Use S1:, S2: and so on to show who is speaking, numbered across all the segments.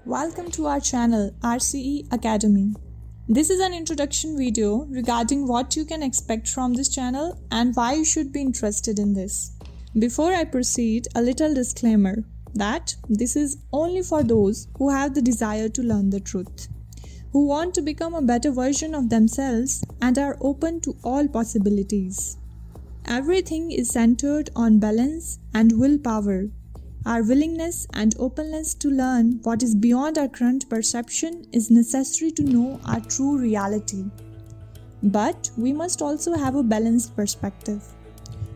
S1: Welcome to our channel RCE Academy. This is an introduction video regarding what you can expect from this channel and why you should be interested in this. Before I proceed, a little disclaimer that this is only for those who have the desire to learn the truth, who want to become a better version of themselves and are open to all possibilities. Everything is centered on balance and willpower. Our willingness and openness to learn what is beyond our current perception is necessary to know our true reality. But we must also have a balanced perspective.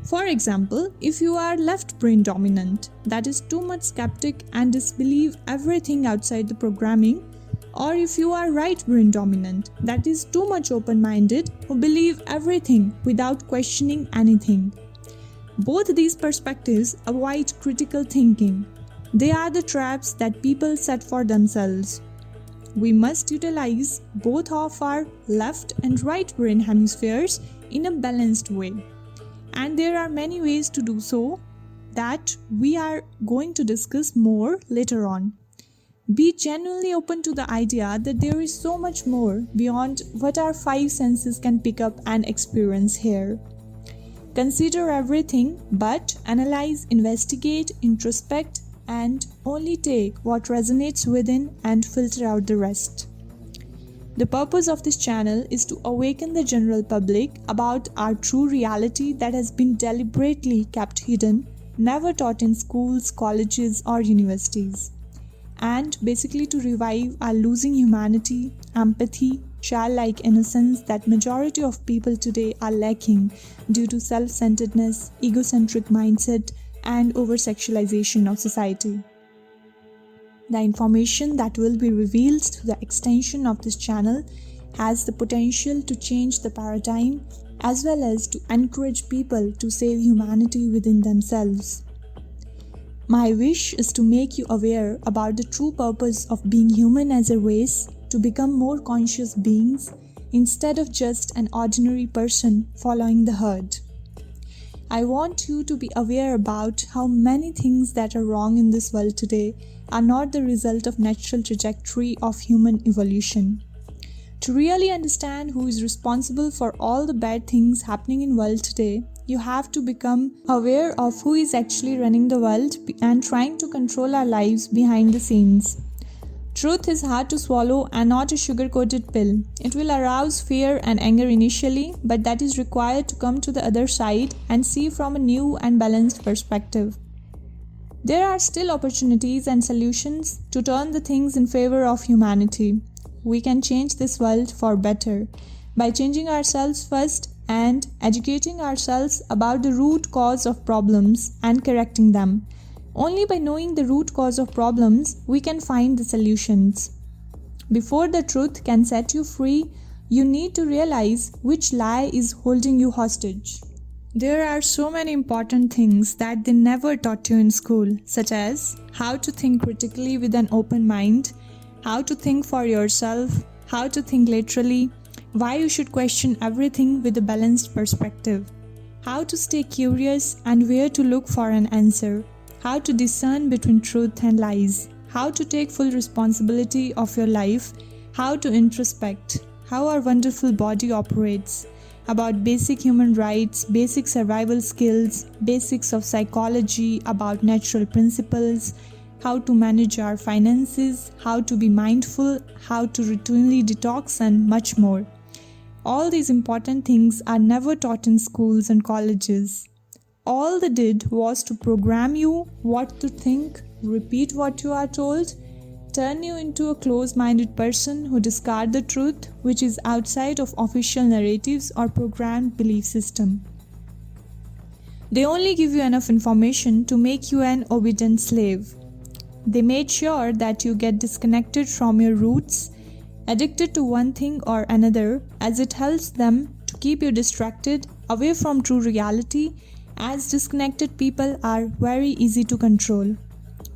S1: For example, if you are left brain dominant, that is too much skeptic and disbelieve everything outside the programming, or if you are right brain dominant, that is too much open-minded who believe everything without questioning anything. Both these perspectives avoid critical thinking. They are the traps that people set for themselves. We must utilize both of our left and right brain hemispheres in a balanced way. And there are many ways to do so that we are going to discuss more later on. Be genuinely open to the idea that there is so much more beyond what our five senses can pick up and experience here. Consider everything, but analyze, investigate, introspect, and only take what resonates within and filter out the rest. The purpose of this channel is to awaken the general public about our true reality that has been deliberately kept hidden, never taught in schools, colleges, or universities, and basically to revive our losing humanity, empathy, childlike innocence that majority of people today are lacking due to self-centeredness, egocentric mindset, and over-sexualization of society. The information that will be revealed through the extension of this channel has the potential to change the paradigm as well as to encourage people to save humanity within themselves. My wish is to make you aware about the true purpose of being human as a race, to become more conscious beings instead of just an ordinary person following the herd. I want you to be aware about how many things that are wrong in this world today are not the result of natural trajectory of human evolution. To really understand who is responsible for all the bad things happening in the world today, you have to become aware of who is actually running the world and trying to control our lives behind the scenes. Truth is hard to swallow and not a sugar-coated pill. It will arouse fear and anger initially, but that is required to come to the other side and see from a new and balanced perspective. There are still opportunities and solutions to turn the things in favor of humanity. We can change this world for better by changing ourselves first and educating ourselves about the root cause of problems and correcting them. Only by knowing the root cause of problems, we can find the solutions. Before the truth can set you free, you need to realize which lie is holding you hostage. There are so many important things that they never taught you in school, such as how to think critically with an open mind, how to think for yourself, how to think laterally, why you should question everything with a balanced perspective, how to stay curious and where to look for an answer, how to discern between truth and lies, how to take full responsibility of your life, how to introspect, how our wonderful body operates, about basic human rights, basic survival skills, basics of psychology, about natural principles, how to manage our finances, how to be mindful, how to routinely detox, and much more. All these important things are never taught in schools and colleges. All they did was to program you what to think, repeat what you are told, turn you into a close-minded person who discards the truth which is outside of official narratives or programmed belief system. They only give you enough information to make you an obedient slave. They made sure that you get disconnected from your roots, addicted to one thing or another, as it helps them to keep you distracted, away from true reality, as disconnected people are very easy to control.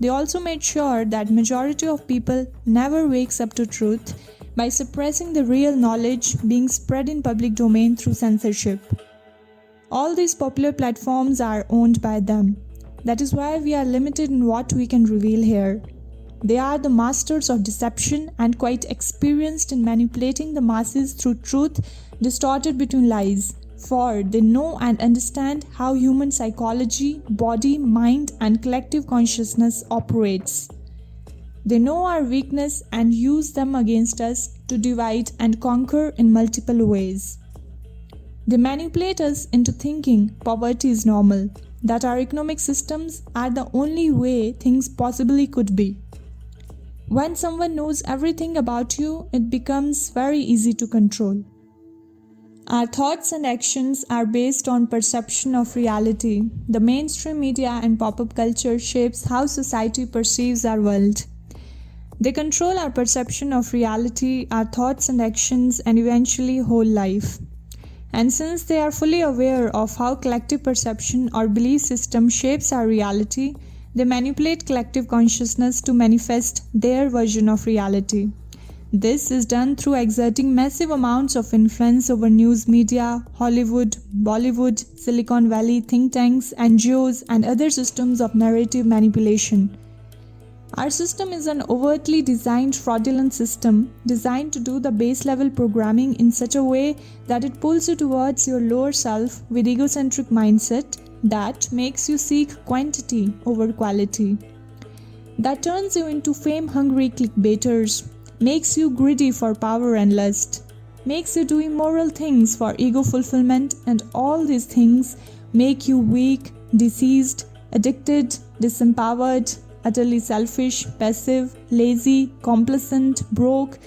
S1: They also made sure that majority of people never wakes up to truth by suppressing the real knowledge being spread in public domain through censorship. All these popular platforms are owned by them. That is why we are limited in what we can reveal here. They are the masters of deception and quite experienced in manipulating the masses through truth distorted between lies. For they know and understand how human psychology, body, mind, and collective consciousness operates. They know our weakness and use them against us to divide and conquer in multiple ways. They manipulate us into thinking poverty is normal, that our economic systems are the only way things possibly could be. When someone knows everything about you, it becomes very easy to control. Our thoughts and actions are based on perception of reality. The mainstream media and pop-up culture shapes how society perceives our world. They control our perception of reality, our thoughts and actions, and eventually whole life. And since they are fully aware of how collective perception or belief system shapes our reality, they manipulate collective consciousness to manifest their version of reality. This is done through exerting massive amounts of influence over news media, Hollywood, Bollywood, Silicon Valley think tanks, NGOs, and other systems of narrative manipulation. Our system is an overtly designed fraudulent system designed to do the base level programming in such a way that it pulls you towards your lower self with egocentric mindset that makes you seek quantity over quality. That turns you into fame-hungry clickbaiters, makes you greedy for power and lust, makes you do immoral things for ego fulfillment, and all these things make you weak, diseased, addicted, disempowered, utterly selfish, passive, lazy, complacent, broke,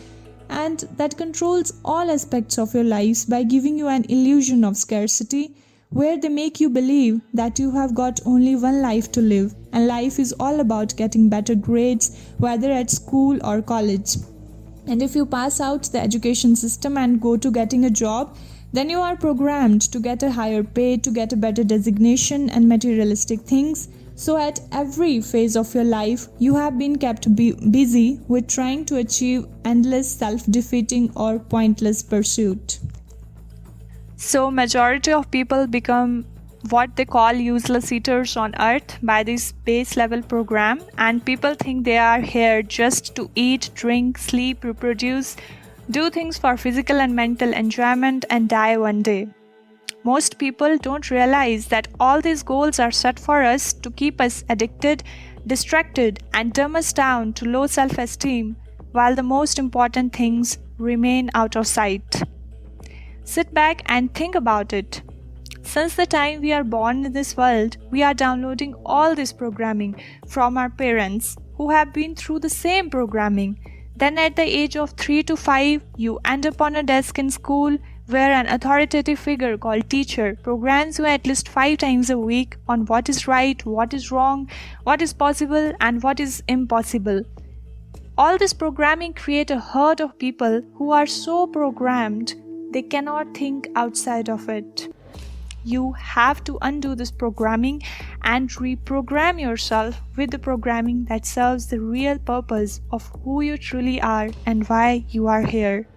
S1: and that controls all aspects of your lives by giving you an illusion of scarcity, where they make you believe that you have got only one life to live, and life is all about getting better grades, whether at school or college. And if you pass out the education system and go to getting a job, then you are programmed to get a higher pay, to get a better designation and materialistic things. So at every phase of your life, you have been kept busy with trying to achieve endless self-defeating or pointless pursuit. So majority of people become what they call useless eaters on earth by this base level program, and people think they are here just to eat, drink, sleep, reproduce, do things for physical and mental enjoyment and die one day. Most people don't realize that all these goals are set for us to keep us addicted, distracted, and dumb us down to low self-esteem, while the most important things remain out of sight. Sit back and think about it. Since the time we are born in this world, we are downloading all this programming from our parents who have been through the same programming. Then at the age of 3 to 5, you end up on a desk in school where an authoritative figure called teacher programs you at least 5 times a week on what is right, what is wrong, what is possible, and what is impossible. All this programming creates a herd of people who are so programmed they cannot think outside of it. You have to undo this programming and reprogram yourself with the programming that serves the real purpose of who you truly are and why you are here.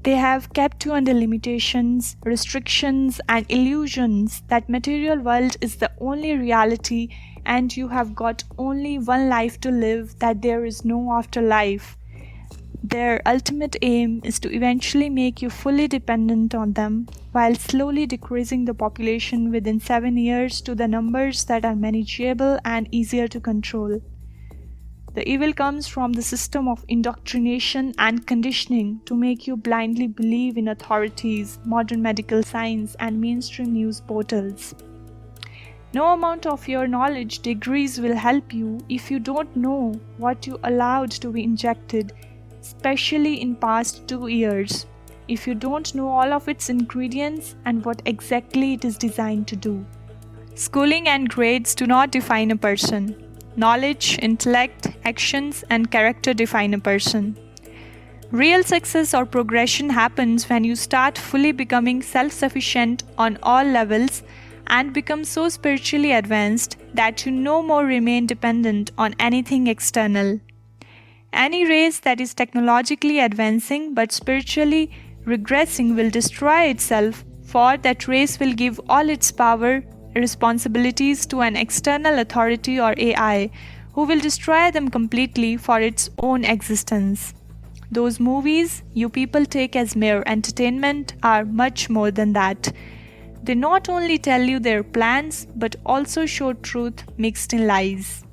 S1: They have kept you under limitations, restrictions, and illusions that material world is the only reality and you have got only one life to live, that there is no afterlife. Their ultimate aim is to eventually make you fully dependent on them while slowly decreasing the population within 7 years to the numbers that are manageable and easier to control. The evil comes from the system of indoctrination and conditioning to make you blindly believe in authorities, modern medical science, and mainstream news portals. No amount of your knowledge degrees will help you if you don't know what you allowed to be injected, especially in past 2 years, if you don't know all of its ingredients and what exactly it is designed to do. Schooling and grades do not define a person. Knowledge, intellect, actions, and character define a person. Real success or progression happens when you start fully becoming self-sufficient on all levels and become so spiritually advanced that you no more remain dependent on anything external. Any race that is technologically advancing but spiritually regressing will destroy itself, for that race will give all its power, responsibilities to an external authority or AI, who will destroy them completely for its own existence. Those movies you people take as mere entertainment are much more than that. They not only tell you their plans but also show truth mixed in lies.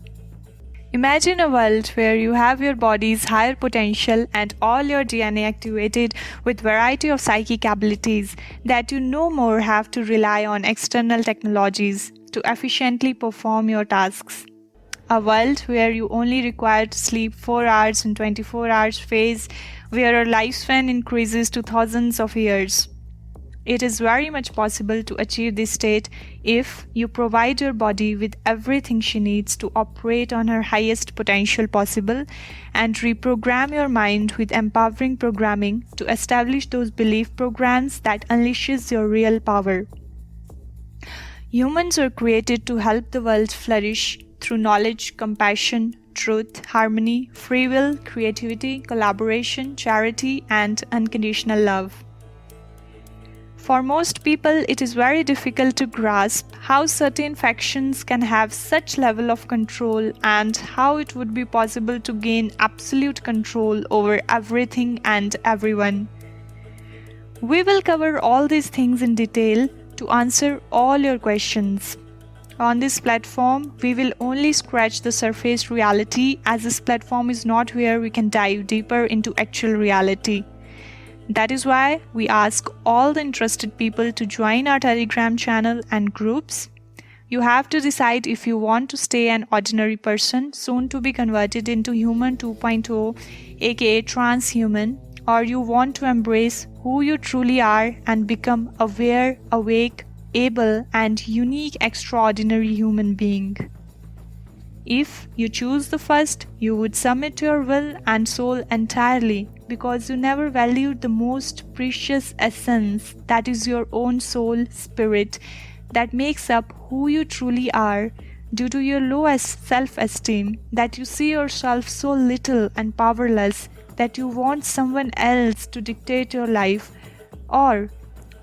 S1: Imagine a world where you have your body's higher potential and all your DNA activated with variety of psychic abilities that you no more have to rely on external technologies to efficiently perform your tasks. A world where you only require to sleep 4 hours in 24 hours phase, where your lifespan increases to thousands of years. It is very much possible to achieve this state if you provide your body with everything she needs to operate on her highest potential possible and reprogram your mind with empowering programming to establish those belief programs that unleashes your real power. Humans are created to help the world flourish through knowledge, compassion, truth, harmony, free will, creativity, collaboration, charity, and unconditional love. For most people, it is very difficult to grasp how certain factions can have such level of control and how it would be possible to gain absolute control over everything and everyone. We will cover all these things in detail to answer all your questions. On this platform, we will only scratch the surface reality, as this platform is not where we can dive deeper into actual reality. That is why we ask all the interested people to join our Telegram channel and groups. You have to decide if you want to stay an ordinary person, soon to be converted into Human 2.0, aka transhuman, or you want to embrace who you truly are and become aware, awake, able, and unique extraordinary human being. If you choose the first, you would submit your will and soul entirely because you never valued the most precious essence, that is your own soul spirit, that makes up who you truly are, due to your lowest self-esteem, that you see yourself so little and powerless that you want someone else to dictate your life, or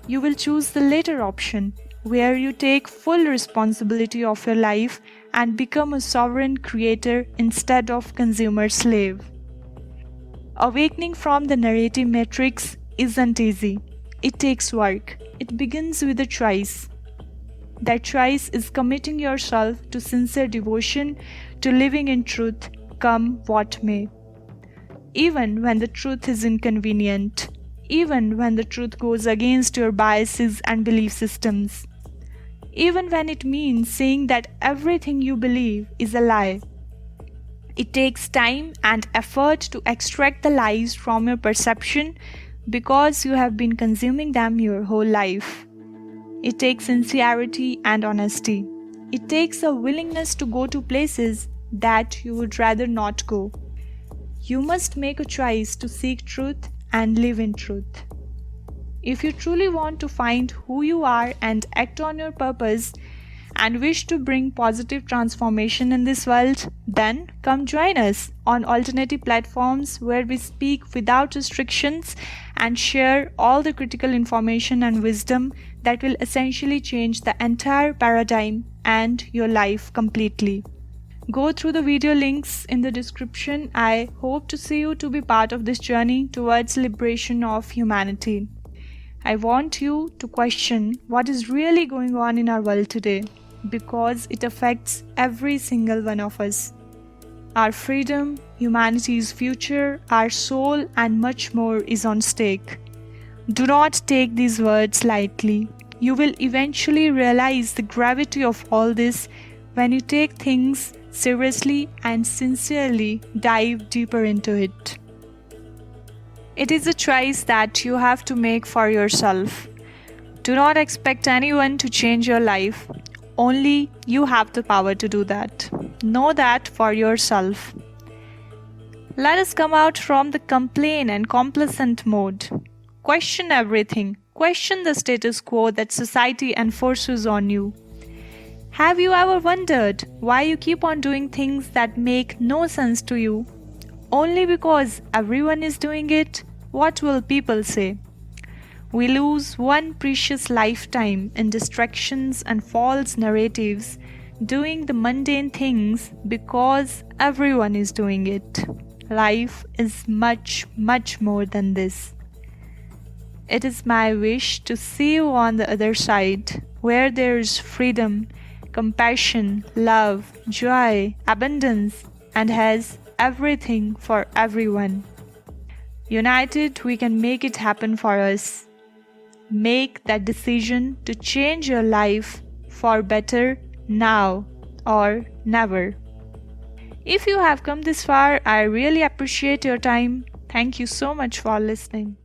S1: you will choose the later option, where you take full responsibility of your life and become a sovereign creator instead of consumer slave. Awakening from the narrative matrix isn't easy. It takes work. It begins with a choice. That choice is committing yourself to sincere devotion, to living in truth, come what may. Even when the truth is inconvenient, even when the truth goes against your biases and belief systems, even when it means saying that everything you believe is a lie. It takes time and effort to extract the lies from your perception because you have been consuming them your whole life. It takes sincerity and honesty. It takes a willingness to go to places that you would rather not go. You must make a choice to seek truth and live in truth. If you truly want to find who you are and act on your purpose and wish to bring positive transformation in this world, then come join us on alternative platforms where we speak without restrictions and share all the critical information and wisdom that will essentially change the entire paradigm and your life completely. Go through the video links in the description. I hope to see you to be part of this journey towards liberation of humanity. I want you to question what is really going on in our world today, because it affects every single one of us. Our freedom, humanity's future, our soul, and much more is on stake. Do not take these words lightly. You will eventually realize the gravity of all this when you take things seriously and sincerely dive deeper into it. It is a choice that you have to make for yourself. Do not expect anyone to change your life. Only you have the power to do that. Know that for yourself. Let us come out from the complain and complacent mode. Question everything. Question the status quo that society enforces on you. Have you ever wondered why you keep on doing things that make no sense to you? Only because everyone is doing it? What will people say? We lose one precious lifetime in distractions and false narratives doing the mundane things because everyone is doing it. Life is much, much more than this. It is my wish to see you on the other side, where there is freedom, compassion, love, joy, abundance, and has everything for everyone. United, we can make it happen for us. Make that decision to change your life for better now or never. If you have come this far, I really appreciate your time. Thank you so much for listening.